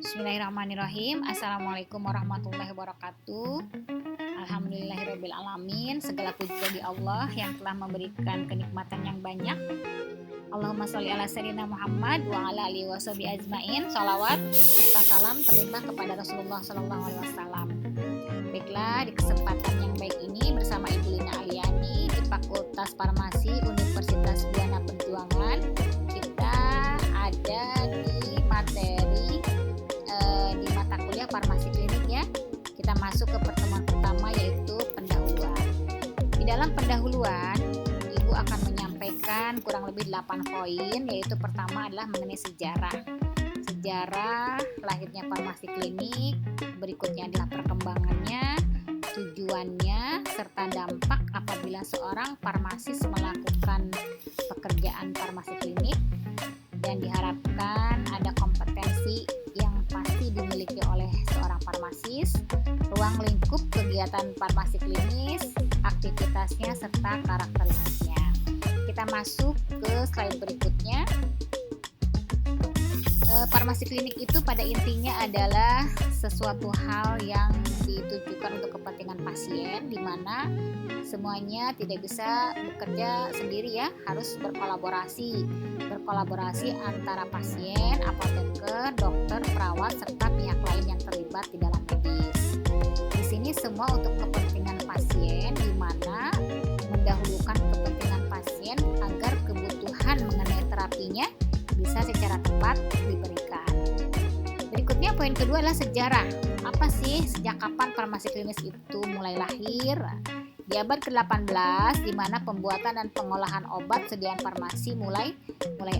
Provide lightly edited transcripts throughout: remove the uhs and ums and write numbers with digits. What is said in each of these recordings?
Bismillahirrahmanirrahim. Assalamualaikum warahmatullahi wabarakatuh. Alhamdulillahirabbil alamin. Segala puji bagi Allah yang telah memberikan kenikmatan yang banyak. Allahumma sholli ala sayyidina Muhammad wa ala alihi washabihi ajmain. Shalawat serta salam terlimpah kepada Rasulullah sallallahu alaihi wasallam. Baiklah, di kesempatan yang baik ini bersama Ibu Lina Aliani di Fakultas Farmasi Universitas Buana Perjuangan, kita ada di materi di mata kuliah farmasi klinik ya. Kita masuk ke pertemuan pertama, yaitu pendahuluan. Di dalam pendahuluan, Ibu akan menyampaikan kurang lebih 8 poin, yaitu pertama adalah mengenai sejarah lahirnya farmasi klinik, berikutnya adalah perkembangannya, tujuannya, serta dampak apabila seorang farmasis melakukan pekerjaan farmasi klinik, dan diharapkan ada kompetensi yang pasti dimiliki oleh seorang farmasis, ruang lingkup kegiatan farmasi klinis, aktivitasnya, serta karakteristiknya. Kita masuk ke slide berikutnya. Farmasi klinik itu pada intinya adalah sesuatu hal yang ditujukan untuk kepentingan pasien, di mana semuanya tidak bisa bekerja sendiri ya, harus berkolaborasi antara pasien, apoteker, dokter, perawat, serta pihak lain yang terlibat di dalam medis. Di sini semua untuk kepentingan pasien, di mana mendahulukan kepentingan pasien agar kebutuhan mengenai terapinya bisa secara tepat diberikan. Berikutnya poin kedua adalah sejarah. Apa sih, sejak kapan farmasi klinis itu mulai lahir? Di abad ke-18, di mana pembuatan dan pengolahan obat sediaan farmasi mulai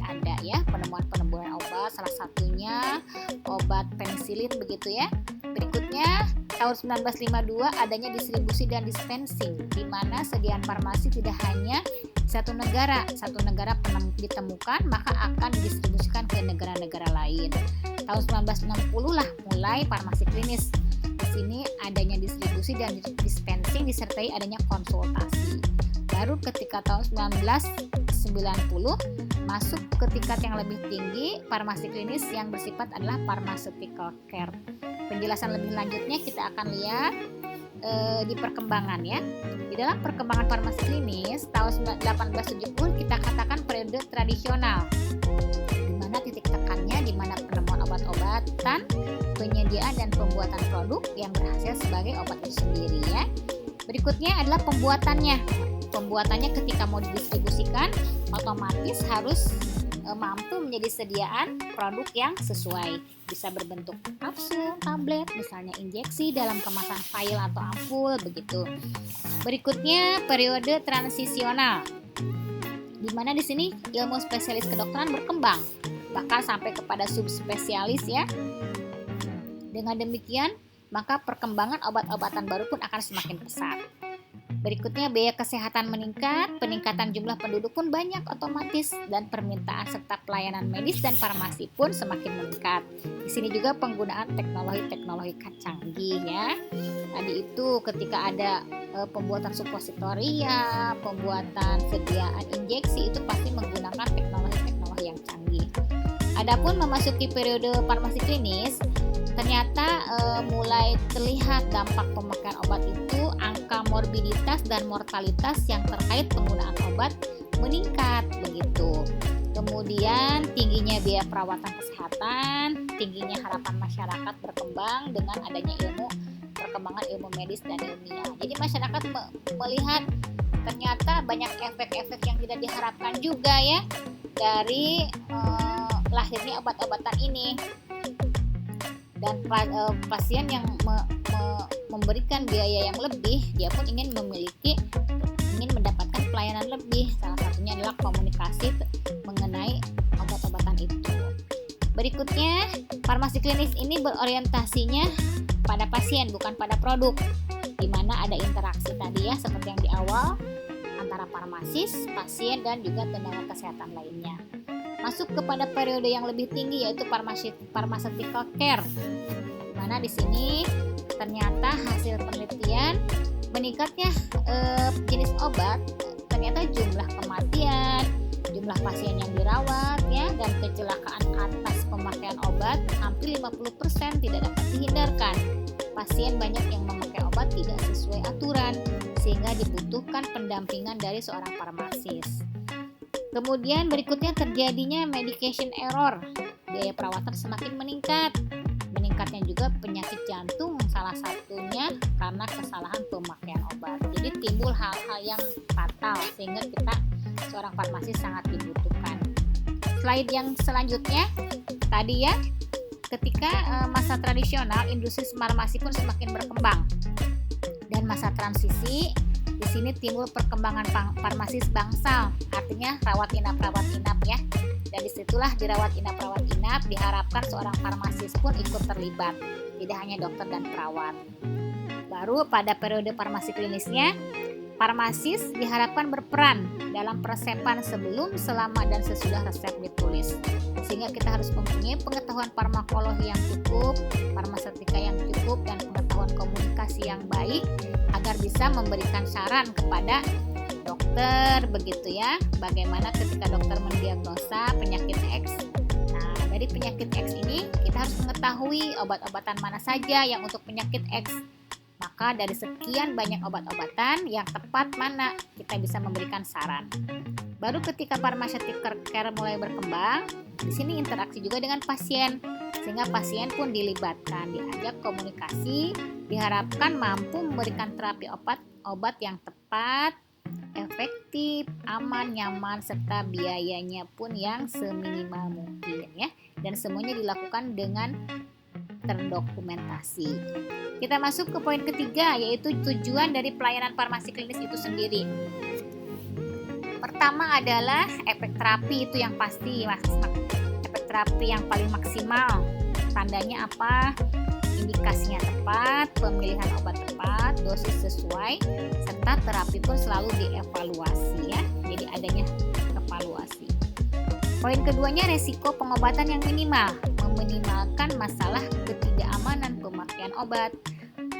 ada ya, penemuan obat, salah satunya obat penisilin begitu ya. Berikutnya tahun 1952 adanya distribusi dan dispensing, di mana sediaan farmasi tidak hanya satu negara ditemukan maka akan didistribusikan ke negara-negara lain. Tahun 1960 lah mulai farmasi klinis. Di sini adanya distribusi dan dispensing disertai adanya konsultasi. Baru ketika tahun 1990 masuk ke tingkat yang lebih tinggi, farmasi klinis yang bersifat adalah pharmaceutical care. Penjelasan lebih lanjutnya kita akan lihat di perkembangan ya. Di dalam perkembangan farmasi klinis tahun 1870 kita katakan periode tradisional, di mana titik tekannya di mana penemuan obat-obatan, penyediaan dan pembuatan produk yang berhasil sebagai obat itu sendiri ya. Berikutnya adalah pembuatannya. Pembuatannya ketika mau didistribusikan otomatis harus mampu menjadi sediaan produk yang sesuai, bisa berbentuk kapsul, tablet, misalnya injeksi dalam kemasan vial atau ampul begitu. Berikutnya periode transisional, di mana di sini ilmu spesialis kedokteran berkembang bahkan sampai kepada subspesialis ya. Dengan demikian maka perkembangan obat-obatan baru pun akan semakin pesat. Berikutnya biaya kesehatan meningkat, peningkatan jumlah penduduk pun banyak otomatis, dan permintaan serta pelayanan medis dan farmasi pun semakin meningkat. Di sini juga penggunaan teknologi canggih ya. Tadi itu ketika ada pembuatan supositoria, pembuatan sediaan injeksi itu pasti menggunakan teknologi yang canggih. Adapun memasuki periode farmasi klinis, ternyata mulai terlihat dampak pemakaian obat itu, angka morbiditas dan mortalitas yang terkait penggunaan obat meningkat begitu. Kemudian tingginya biaya perawatan kesehatan, tingginya harapan masyarakat berkembang dengan adanya perkembangan ilmu medis dan ilmiah. Jadi masyarakat melihat ternyata banyak efek-efek yang tidak diharapkan juga ya dari lahirnya obat-obatan ini. Dan pasien yang memberikan biaya yang lebih, dia pun ingin mendapatkan pelayanan lebih. Salah satunya adalah komunikasi mengenai obat-obatan itu. Berikutnya, farmasi klinis ini berorientasinya pada pasien bukan pada produk, di mana ada interaksi tadi ya, seperti yang di awal antara farmasis, pasien, dan juga tenaga kesehatan lainnya. Masuk kepada periode yang lebih tinggi, yaitu pharmaceutical care, di mana di sini ternyata hasil penelitian meningkatnya jenis obat, ternyata jumlah kematian, jumlah pasien yang dirawat ya, dan kecelakaan atas pemakaian obat hampir 50% tidak dapat dihindarkan. Pasien banyak yang memakai obat tidak sesuai aturan, sehingga dibutuhkan pendampingan dari seorang farmasis. Kemudian berikutnya terjadinya medication error. Biaya perawatan semakin meningkat. Meningkatnya juga penyakit jantung, salah satunya karena kesalahan pemakaian obat. Jadi timbul hal-hal yang fatal, sehingga kita seorang farmasis sangat dibutuhkan. Slide yang selanjutnya tadi ya, ketika masa tradisional industri farmasi pun semakin berkembang, dan masa transisi di sini timbul perkembangan farmasis bangsal, artinya rawat inap ya. Dan disitulah di rawat inap diharapkan seorang farmasis pun ikut terlibat, tidak hanya dokter dan perawat. Baru pada periode farmasi klinisnya, farmasis diharapkan berperan dalam peresepan sebelum, selama, dan sesudah resep ditulis. Sehingga kita harus mempunyai pengetahuan farmakologi yang cukup, farmaseutika yang cukup, dan pengetahuan komunikasi yang baik agar bisa memberikan saran kepada dokter, begitu ya. Bagaimana ketika dokter mendiagnosa penyakit X. Nah, dari penyakit X ini kita harus mengetahui obat-obatan mana saja yang untuk penyakit X. Maka dari sekian banyak obat-obatan yang tepat mana kita bisa memberikan saran. Baru ketika pharmaceutical care mulai berkembang, di sini interaksi juga dengan pasien, sehingga pasien pun dilibatkan, diajak komunikasi, diharapkan mampu memberikan terapi obat yang tepat, efektif, aman, nyaman, serta biayanya pun yang seminimal mungkin ya. Dan semuanya dilakukan dengan terdokumentasi. Kita masuk ke poin ketiga, yaitu tujuan dari pelayanan farmasi klinis itu sendiri. Pertama adalah efek terapi, itu yang pasti, efek terapi yang paling maksimal. Tandanya apa? Indikasinya tepat, pemilihan obat tepat, dosis sesuai, serta terapi pun selalu dievaluasi ya. Jadi adanya evaluasi. Poin keduanya, resiko pengobatan yang minimal, meminimalkan masalah ketidakamanan pemakaian obat.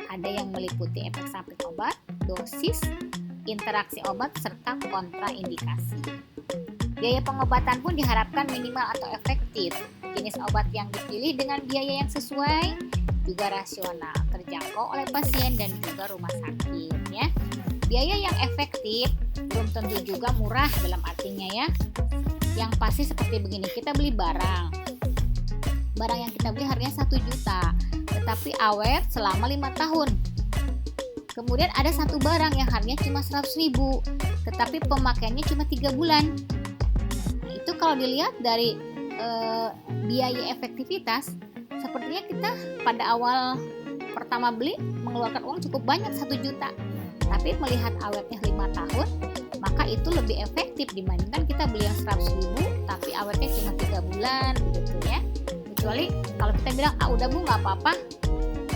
Ada yang meliputi efek samping obat, dosis, interaksi obat, serta kontraindikasi. Biaya pengobatan pun diharapkan minimal atau efektif. Jenis obat yang dipilih dengan biaya yang sesuai, juga rasional, terjangkau oleh pasien dan juga rumah sakit ya. Biaya yang efektif belum tentu juga murah dalam artinya ya. Yang pasti seperti begini, kita beli barang yang kita beli harganya 1 juta, tetapi awet selama 5 tahun. Kemudian ada satu barang yang harganya cuma 100.000, tetapi pemakaiannya cuma 3 bulan. Nah, itu kalau dilihat dari biaya efektivitas, sepertinya kita pada awal pertama beli mengeluarkan uang cukup banyak 1 juta. Tapi melihat awetnya 5 tahun, maka itu lebih efektif dibandingkan kita beli yang 100.000 tapi awetnya cuma 3 bulan gitu ya. Kecuali kalau kita bilang, udah Bu nggak apa-apa,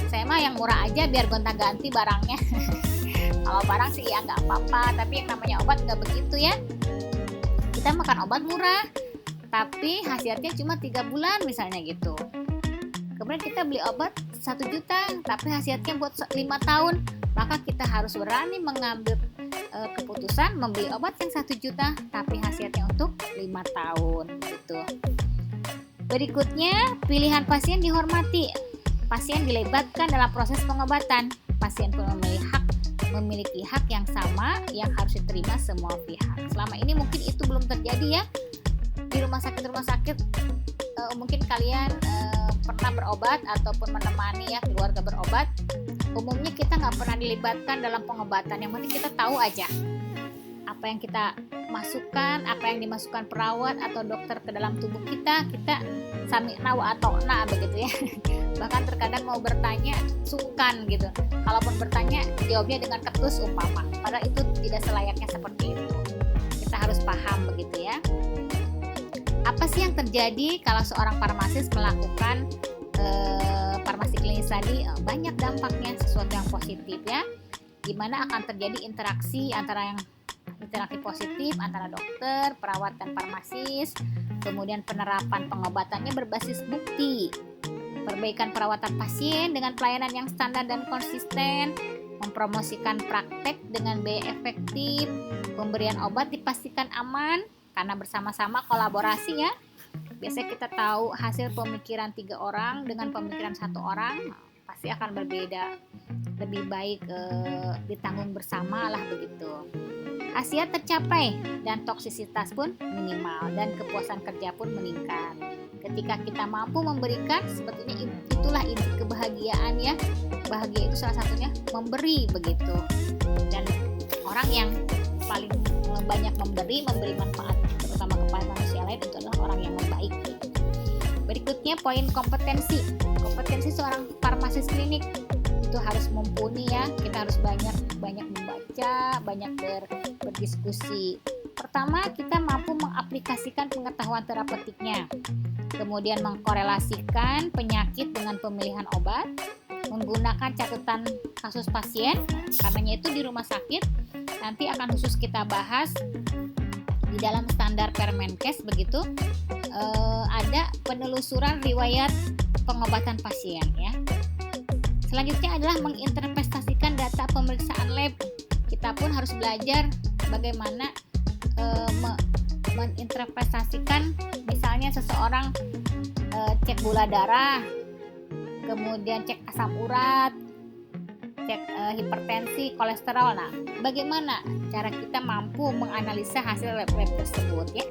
saya mah yang murah aja biar gonta-ganti barangnya. Kalau barang sih ya nggak apa-apa, tapi yang namanya obat nggak begitu ya. Kita makan obat murah, tapi khasiatnya cuma 3 bulan misalnya gitu. Kemudian kita beli obat 1 juta, tapi khasiatnya buat 5 tahun. Maka kita harus berani mengambil keputusan membeli obat yang 1 juta, tapi khasiatnya untuk 5 tahun gitu. Berikutnya, pilihan pasien dihormati. Pasien dilibatkan dalam proses pengobatan. Pasien pun memiliki hak yang sama yang harus diterima semua pihak. Selama ini mungkin itu belum terjadi ya. Di rumah sakit mungkin kalian pernah berobat ataupun menemani ya keluarga berobat. Umumnya kita nggak pernah dilibatkan dalam pengobatan. Yang penting kita tahu aja apa yang kita masukkan, apa yang dimasukkan perawat atau dokter ke dalam tubuh kita sami'na wa ata'na begitu ya. Bahkan terkadang mau bertanya sungkan gitu. Kalaupun bertanya jawabnya dengan ketus umpama. Padahal itu tidak selayaknya seperti itu. Kita harus paham begitu ya. Apa sih yang terjadi kalau seorang farmasis melakukan farmasi klinis tadi? Banyak dampaknya, sesuatu yang positif ya. Gimana akan terjadi interaksi positif antara dokter, perawat, dan farmasis. Kemudian penerapan pengobatannya berbasis bukti. Perbaikan perawatan pasien dengan pelayanan yang standar dan konsisten. Mempromosikan praktek dengan biaya efektif. Pemberian obat dipastikan aman karena bersama-sama kolaborasi ya. Biasanya kita tahu hasil pemikiran 3 orang dengan pemikiran 1 orang pasti akan berbeda. Lebih baik ditanggung bersama lah begitu. Khasiat tercapai dan toksisitas pun minimal dan kepuasan kerja pun meningkat. Ketika kita mampu memberikan, sebetulnya itulah inti kebahagiaan ya. Bahagia itu salah satunya memberi begitu. Dan orang yang paling banyak memberi manfaat terutama kepada manusia lain itu adalah orang yang baik. Berikutnya poin kompetensi. Kompetensi seorang farmasis klinik itu harus mumpuni ya. Kita harus banyak membaca, banyak berdiskusi. Pertama, kita mampu mengaplikasikan pengetahuan terapeutiknya. Kemudian mengkorelasikan penyakit dengan pemilihan obat, menggunakan catatan kasus pasien. Karenanya itu di rumah sakit nanti akan khusus kita bahas di dalam standar Permenkes begitu. Ada penelusuran riwayat pengobatan pasien ya. Selanjutnya adalah menginterpretasikan data pemeriksaan lab. Kita pun harus belajar bagaimana menginterpretasikan misalnya seseorang cek gula darah, kemudian cek asam urat, cek hipertensi, kolesterol. Nah, bagaimana cara kita mampu menganalisa hasil lab tersebut ya.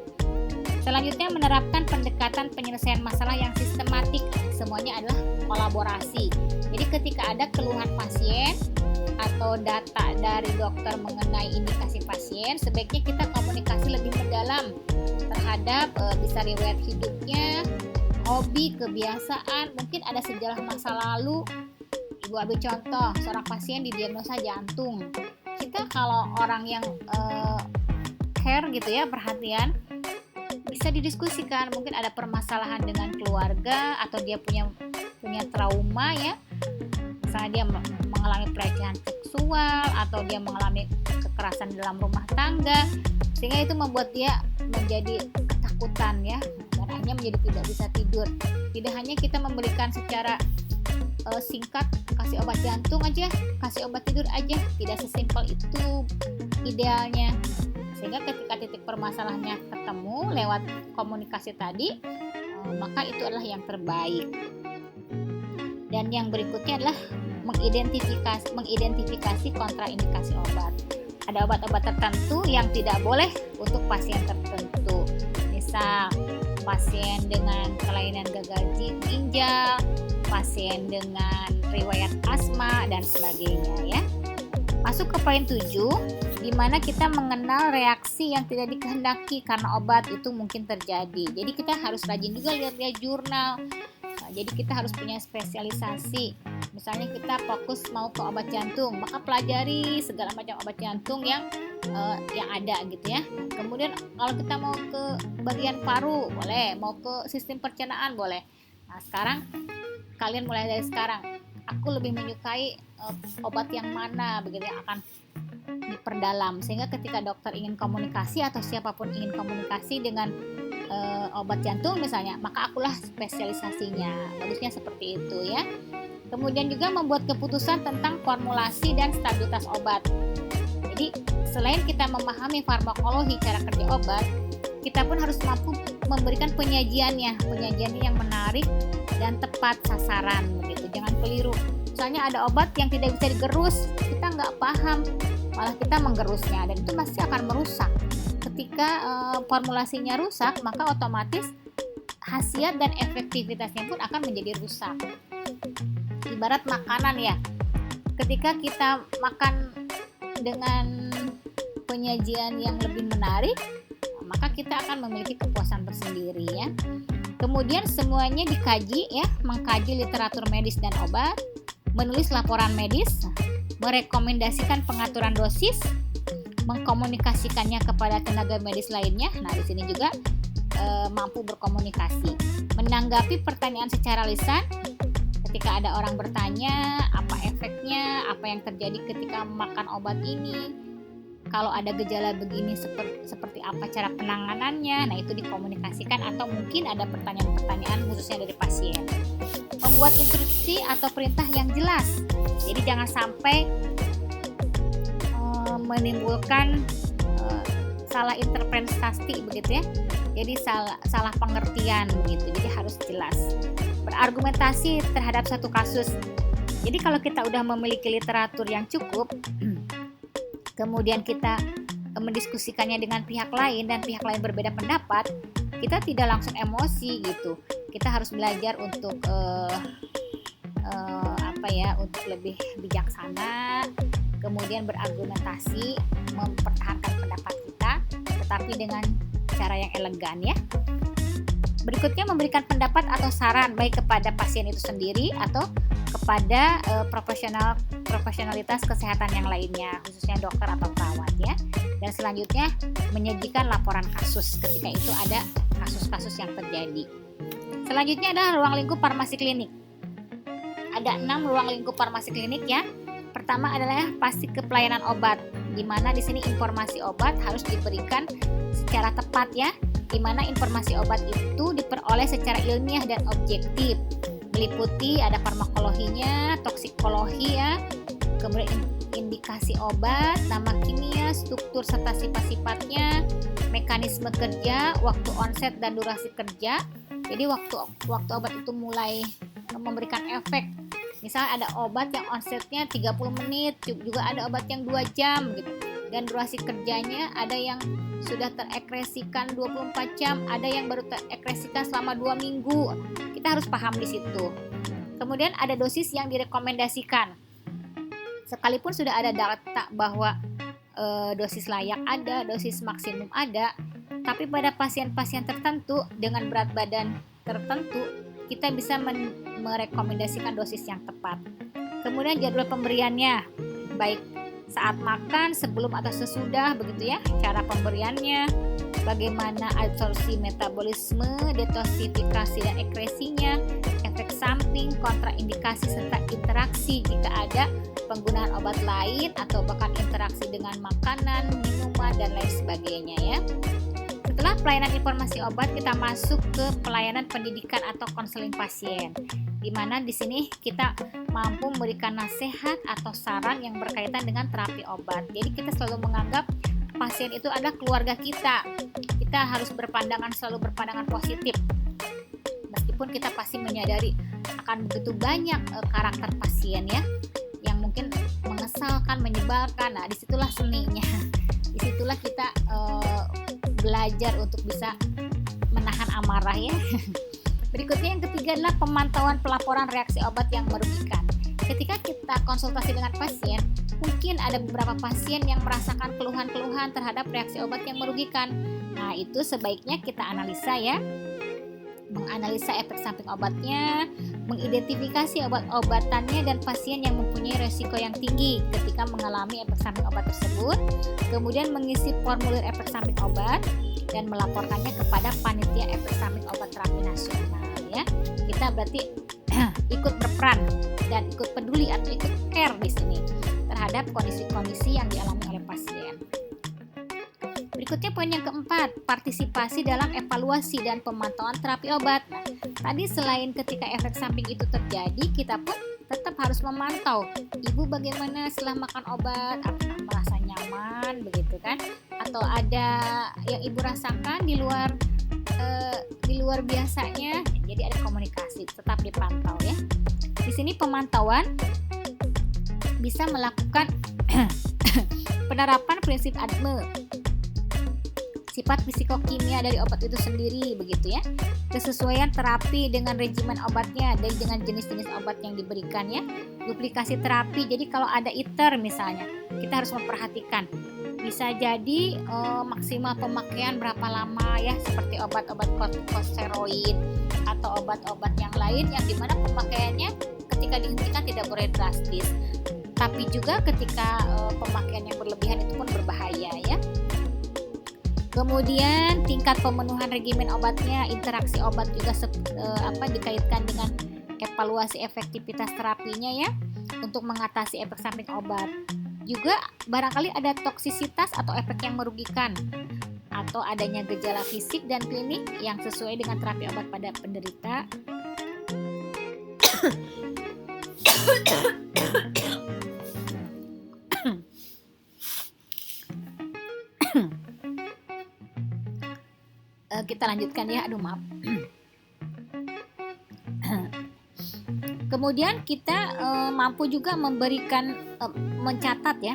Selanjutnya menerapkan pendekatan penyelesaian masalah yang sistematik. Semuanya adalah kolaborasi. Jadi ketika ada keluhan pasien atau data dari dokter mengenai indikasi pasien, sebaiknya kita komunikasi lebih mendalam terhadap bisa riwayat hidupnya, hobi, kebiasaan, mungkin ada sejarah masa lalu. Ibu ambil contoh, seorang pasien didiagnosa jantung. Kita kalau orang yang care gitu ya, perhatian, bisa didiskusikan. Mungkin ada permasalahan dengan keluarga atau dia punya trauma ya. Misalnya dia mengalami pelecehan seksual atau dia mengalami kekerasan dalam rumah tangga, sehingga itu membuat dia menjadi ketakutan ya, dan akhirnya menjadi tidak bisa tidur. Tidak hanya kita memberikan secara singkat, kasih obat jantung aja, kasih obat tidur aja, tidak sesimpel itu idealnya. Sehingga ketika titik permasalahannya ketemu lewat komunikasi tadi, maka itu adalah yang terbaik. Dan yang berikutnya adalah mengidentifikasi kontraindikasi obat. Ada obat-obat tertentu yang tidak boleh untuk pasien tertentu. Misal pasien dengan kelainan gagal ginjal, pasien dengan riwayat asma dan sebagainya ya. Masuk ke poin 7, di mana kita mengenal reaksi yang tidak dikehendaki karena obat itu mungkin terjadi. Jadi kita harus rajin juga lihat-lihat jurnal. Jadi kita harus punya spesialisasi. Misalnya kita fokus mau ke obat jantung, maka pelajari segala macam obat jantung yang ada gitu ya. Kemudian kalau kita mau ke bagian paru boleh, mau ke sistem pencernaan boleh. Nah sekarang kalian mulai dari sekarang, aku lebih menyukai obat yang mana begitu yang akan diperdalam, sehingga ketika dokter ingin komunikasi atau siapapun ingin komunikasi dengan obat jantung misalnya, maka akulah spesialisasinya. Bagusnya seperti itu ya. Kemudian juga membuat keputusan tentang formulasi dan stabilitas obat. Jadi selain kita memahami farmakologi, cara kerja obat, kita pun harus mampu memberikan penyajiannya yang menarik dan tepat sasaran begitu. Jangan keliru. Misalnya ada obat yang tidak bisa digerus, kita nggak paham, malah kita menggerusnya, dan itu pasti akan merusak. Ketika formulasinya rusak, maka otomatis khasiat dan efektivitasnya pun akan menjadi rusak. Ibarat makanan ya, ketika kita makan dengan penyajian yang lebih menarik, maka kita akan memiliki kepuasan tersendiri ya. Kemudian semuanya dikaji ya, mengkaji literatur medis dan obat, menulis laporan medis, merekomendasikan pengaturan dosis, mengkomunikasikannya kepada tenaga medis lainnya. Nah, di sini juga mampu berkomunikasi, menanggapi pertanyaan secara lisan. Ketika ada orang bertanya, apa efeknya, apa yang terjadi ketika makan obat ini, kalau ada gejala begini seperti apa cara penanganannya. Nah, itu dikomunikasikan, atau mungkin ada pertanyaan-pertanyaan khususnya dari pasien. Membuat instruksi atau perintah yang jelas. Jadi jangan sampai menimbulkan salah interpretasi begitu ya. Jadi salah pengertian begitu. Jadi harus jelas. Berargumentasi terhadap satu kasus. Jadi kalau kita udah memiliki literatur yang cukup, kemudian kita mendiskusikannya dengan pihak lain dan pihak lain berbeda pendapat, kita tidak langsung emosi gitu. Kita harus belajar untuk untuk lebih bijaksana, kemudian berargumentasi, mempertahankan pendapat kita, tetapi dengan cara yang elegan ya. Berikutnya memberikan pendapat atau saran baik kepada pasien itu sendiri atau kepada profesionalitas kesehatan yang lainnya, khususnya dokter atau perawat ya. Dan selanjutnya menyajikan laporan kasus ketika itu ada kasus-kasus yang terjadi. Selanjutnya adalah ruang lingkup farmasi klinik. Ada 6 ruang lingkup farmasi klinik ya. Pertama adalah pasti ke pelayanan obat, di mana di sini informasi obat harus diberikan secara tepat ya, di mana informasi obat itu diperoleh secara ilmiah dan objektif, meliputi ada farmakologinya, toksikologi ya, kemudian indikasi obat, nama kimia, struktur serta sifat-sifatnya, mekanisme kerja, waktu onset dan durasi kerja. Jadi waktu obat itu mulai memberikan efek. Misalnya ada obat yang onsetnya 30 menit, juga ada obat yang 2 jam gitu. Dan durasi kerjanya ada yang sudah terekspresikan 24 jam, ada yang baru terekspresikan selama 2 minggu. Kita harus paham di situ. Kemudian ada dosis yang direkomendasikan. Sekalipun sudah ada data bahwa dosis layak ada, dosis maksimum ada, tapi pada pasien-pasien tertentu dengan berat badan tertentu, kita bisa merekomendasikan dosis yang tepat. Kemudian jadwal pemberiannya, baik saat makan, sebelum atau sesudah begitu ya, cara pemberiannya, bagaimana absorpsi metabolisme, detoksifikasi dan ekskresinya, efek samping, kontraindikasi serta interaksi jika ada penggunaan obat lain atau bahkan interaksi dengan makanan, minuman dan lain sebagainya ya. Setelah pelayanan informasi obat, kita masuk ke pelayanan pendidikan atau konseling pasien, di mana di sini kita mampu memberikan nasihat atau saran yang berkaitan dengan terapi obat. Jadi kita selalu menganggap pasien itu adalah keluarga kita. Kita harus selalu berpandangan positif. Meskipun kita pasti menyadari akan begitu banyak karakter pasien ya, yang mungkin mengesalkan, menyebalkan. Nah, disitulah seninya. Disitulah kita belajar untuk bisa menahan amarah ya. Berikutnya yang ketiga adalah pemantauan pelaporan reaksi obat yang merugikan. Ketika kita konsultasi dengan pasien, mungkin ada beberapa pasien yang merasakan keluhan-keluhan terhadap reaksi obat yang merugikan. Nah, itu sebaiknya kita analisa ya. Menganalisa efek samping obatnya, mengidentifikasi obat-obatannya dan pasien yang mempunyai resiko yang tinggi ketika mengalami efek samping obat tersebut, kemudian mengisi formulir efek samping obat dan melaporkannya kepada panitia efek samping obat terapi nasional ya. Kita berarti ikut berperan dan ikut peduli atau ikut care di sini terhadap kondisi-kondisi yang dialami oleh pasien. Berikutnya poin yang keempat, partisipasi dalam evaluasi dan pemantauan terapi obat. Nah, tadi selain ketika efek samping itu terjadi, kita pun tetap harus memantau. Ibu bagaimana setelah makan obat, apakah merasa nyaman begitu kan? Atau ada yang ibu rasakan di luar biasanya? Jadi ada komunikasi, tetap dipantau ya. Di sini pemantauan bisa melakukan penerapan prinsip ADME, sifat fisikokimia dari obat itu sendiri begitu ya, kesesuaian terapi dengan regimen obatnya dan dengan jenis-jenis obat yang diberikan ya, duplikasi terapi. Jadi kalau ada ITER misalnya, kita harus memperhatikan bisa jadi maksimal pemakaian berapa lama ya, seperti obat-obat kortikosteroid atau obat-obat yang lain yang dimana pemakaiannya ketika dihentikan tidak boleh drastis, tapi juga ketika pemakaian yang berlebihan itu pun berbahaya ya. Kemudian tingkat pemenuhan regimen obatnya, interaksi obat juga dikaitkan dengan evaluasi efektivitas terapinya ya, untuk mengatasi efek samping obat. Juga barangkali ada toksisitas atau efek yang merugikan, atau adanya gejala fisik dan klinik yang sesuai dengan terapi obat pada penderita. Kita kita lanjutkan ya. Aduh maaf. Kemudian kita mampu juga mencatat ya,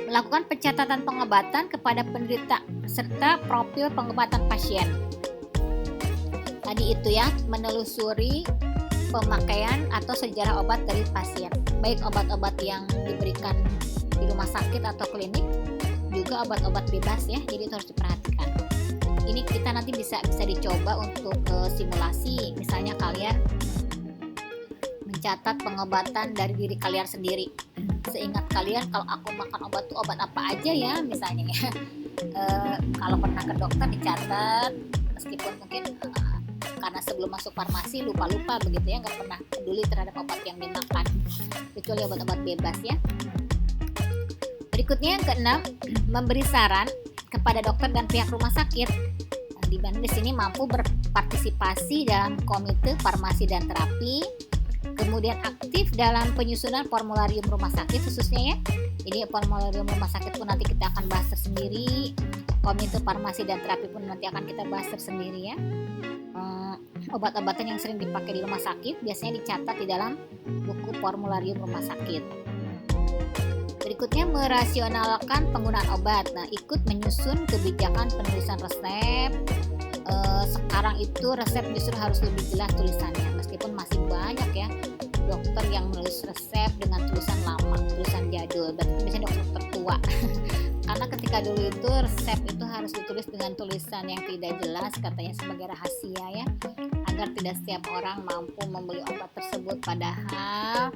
melakukan pencatatan pengobatan kepada penderita serta profil pengobatan pasien. Tadi itu ya, menelusuri pemakaian atau sejarah obat dari pasien, baik obat-obat yang diberikan di rumah sakit atau klinik, juga obat-obat bebas ya, jadi itu harus diperhatikan. Ini kita nanti bisa dicoba untuk simulasi, misalnya kalian mencatat pengobatan dari diri kalian sendiri. Seingat kalian, kalau aku makan obat tuh obat apa aja ya, misalnya ya. Kalau pernah ke dokter dicatat, meskipun mungkin karena sebelum masuk farmasi lupa-lupa begitu ya, nggak pernah peduli terhadap obat yang dimakan, kecuali obat-obat bebas ya. Berikutnya yang keenam, memberi saran kepada dokter dan pihak rumah sakit, di mana di sini mampu berpartisipasi dalam komite farmasi dan terapi. Kemudian aktif dalam penyusunan formularium rumah sakit khususnya ya. Jadi formularium rumah sakit pun nanti kita akan bahas tersendiri. Komite farmasi dan terapi pun nanti akan kita bahas tersendiri ya. Obat-obatan yang sering dipakai di rumah sakit biasanya dicatat di dalam buku formularium rumah sakit. Berikutnya merasionalkan penggunaan obat. Nah, ikut menyusun kebijakan penulisan resep. Sekarang itu resep justru harus lebih jelas tulisannya, meskipun masih banyak ya dokter yang menulis resep dengan tulisan lama, tulisan jadul, berarti biasanya dokter tertua. Karena ketika dulu itu resep itu harus ditulis dengan tulisan yang tidak jelas, katanya sebagai rahasia ya, agar tidak setiap orang mampu membeli obat tersebut, padahal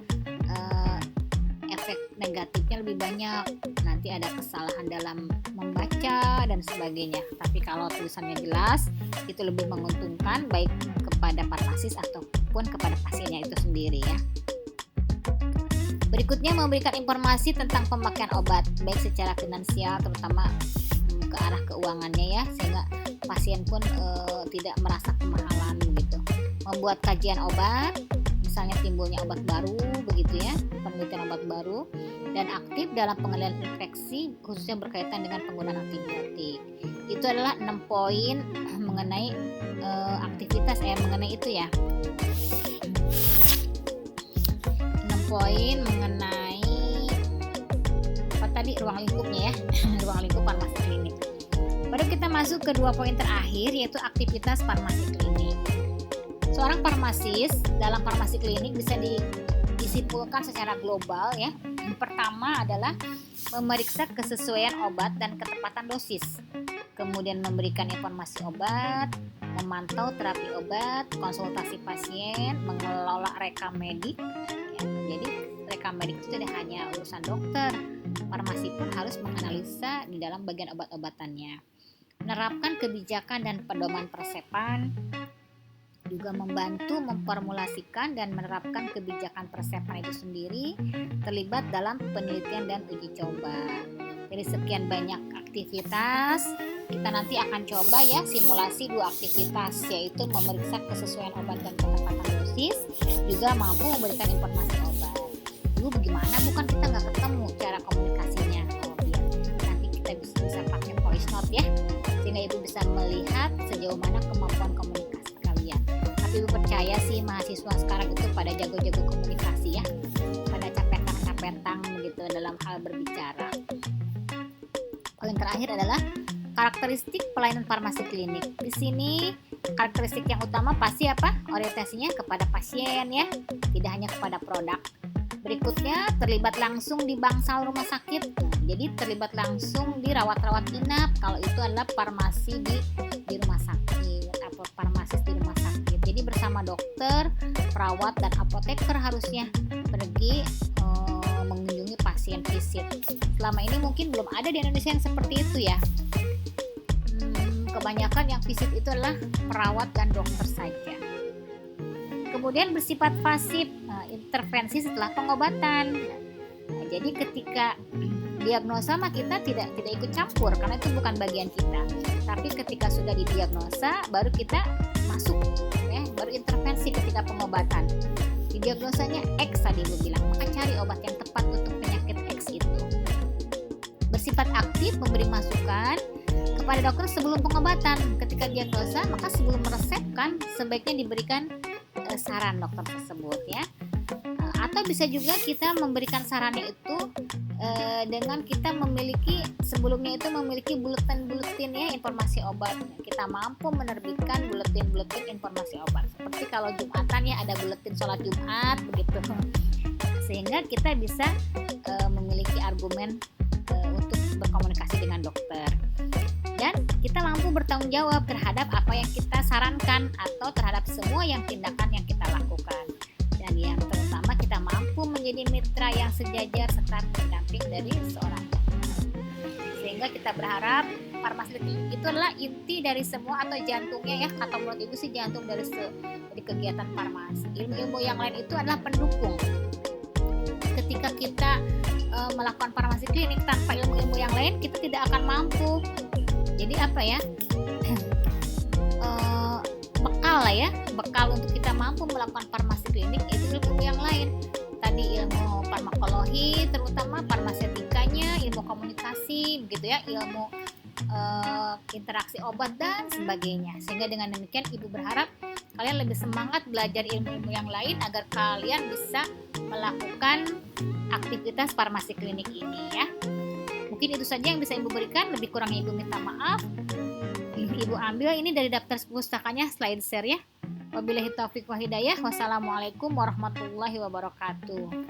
efek negatifnya lebih banyak, nanti ada kesalahan dalam membaca dan sebagainya. Tapi kalau tulisannya jelas, itu lebih menguntungkan baik kepada farmasis ataupun kepada pasiennya itu sendiri ya. Berikutnya memberikan informasi tentang pemakaian obat, baik secara finansial terutama ke arah keuangannya ya, sehingga pasien pun tidak merasa kemahalan begitu. Membuat kajian obat, misalnya timbulnya obat baru begitu ya, penelitian obat baru, dan aktif dalam pengendalian infeksi khususnya berkaitan dengan penggunaan antibiotik. Itu adalah 6 poin mengenai aktivitas mengenai itu ya. 6 poin mengenai apa tadi, ruang lingkupnya ya. Ruang lingkup farmasi klinik. Baru kita masuk ke 2 poin terakhir, yaitu aktivitas farmasi klinik. Seorang farmasis dalam farmasi klinik bisa disimpulkan secara global ya. Yang pertama adalah memeriksa kesesuaian obat dan ketepatan dosis, kemudian memberikan informasi obat, memantau terapi obat, konsultasi pasien, mengelola rekam medik ya. Jadi rekam medik itu tidak hanya urusan dokter, farmasi pun harus menganalisa di dalam bagian obat-obatannya. Menerapkan kebijakan dan pedoman persepan, juga membantu memformulasikan dan menerapkan kebijakan persepan itu sendiri, terlibat dalam penelitian dan uji coba. Dari sekian banyak aktivitas, kita nanti akan coba ya simulasi 2 aktivitas, yaitu memeriksa kesesuaian obat dan ketepatan dosis, juga mampu memberikan informasi obat. Dulu bagaimana, bukan kita nggak ketemu cara komunikasinya. Biar nanti kita bisa pakai voice note ya, sehingga ibu bisa melihat sejauh mana kemampuan komunikasi kalian. Tapi ibu percaya sih mahasiswa sekarang itu pada jago-jago komunikasi ya, pada capetang begitu dalam hal berbicara. Poin terakhir adalah karakteristik pelayanan farmasi klinik. Di sini karakteristik yang utama pasti apa? Orientasinya kepada pasien ya, tidak hanya kepada produk. Berikutnya terlibat langsung di bangsal rumah sakit. Jadi terlibat langsung di rawat-rawat inap kalau itu adalah farmasi di rumah sakit atau farmasis di rumah sakit. Jadi bersama dokter, perawat dan apoteker harusnya pergi mengunjungi pasien visit. Selama ini mungkin belum ada di Indonesia yang seperti itu ya. Kebanyakan yang visit itu adalah perawat dan dokter saja. Kemudian bersifat pasif, intervensi setelah pengobatan. Jadi ketika diagnosa mah kita tidak ikut campur karena itu bukan bagian kita. Tapi ketika sudah didiagnosa baru kita masuk ya, baru intervensi ketika pengobatan. Didiagnosanya X tadi Ibu bilang, maka cari obat yang tepat untuk penyakit X itu. Bersifat aktif, memberi masukan kepada dokter sebelum pengobatan. Ketika diagnosa, maka sebelum meresepkan sebaiknya diberikan saran dokter tersebut ya. Atau bisa juga kita memberikan sarannya itu dengan kita sebelumnya memiliki buletin ya informasi obat. Kita mampu menerbitkan buletin informasi obat. Seperti kalau Jumatan ya ada buletin sholat Jumat begitu. Sehingga kita bisa memiliki argumen untuk berkomunikasi dengan dokter. Dan kita mampu bertanggung jawab terhadap apa yang kita sarankan atau terhadap semua tindakan yang kita lakukan. Dan yang terutama kita mampu menjadi mitra yang sejajar serta pendamping dari seorang dokter. Sehingga kita berharap farmasi klinik itu adalah inti dari semua atau jantungnya ya. Kata menurut Ibu sih jantung dari kegiatan farmasi. Ilmu-ilmu yang lain itu adalah pendukung. Ketika kita melakukan farmasi klinik tanpa ilmu-ilmu yang lain, kita tidak akan mampu. Jadi bekal untuk kita mampu melakukan farmasi klinik itu ilmu yang lain. Tadi ilmu farmakologi, terutama farmasetikanya, ilmu komunikasi, begitu ya, ilmu interaksi obat dan sebagainya. Sehingga dengan demikian Ibu berharap kalian lebih semangat belajar ilmu-ilmu yang lain agar kalian bisa melakukan aktivitas farmasi klinik ini ya. Mungkin itu saja yang bisa Ibu berikan, lebih kurangnya Ibu minta maaf. Ibu ambil ini dari daftar pustakanya, slide share ya. Wabillahi taufiq wa hidayah. Wassalamualaikum warahmatullahi wabarakatuh.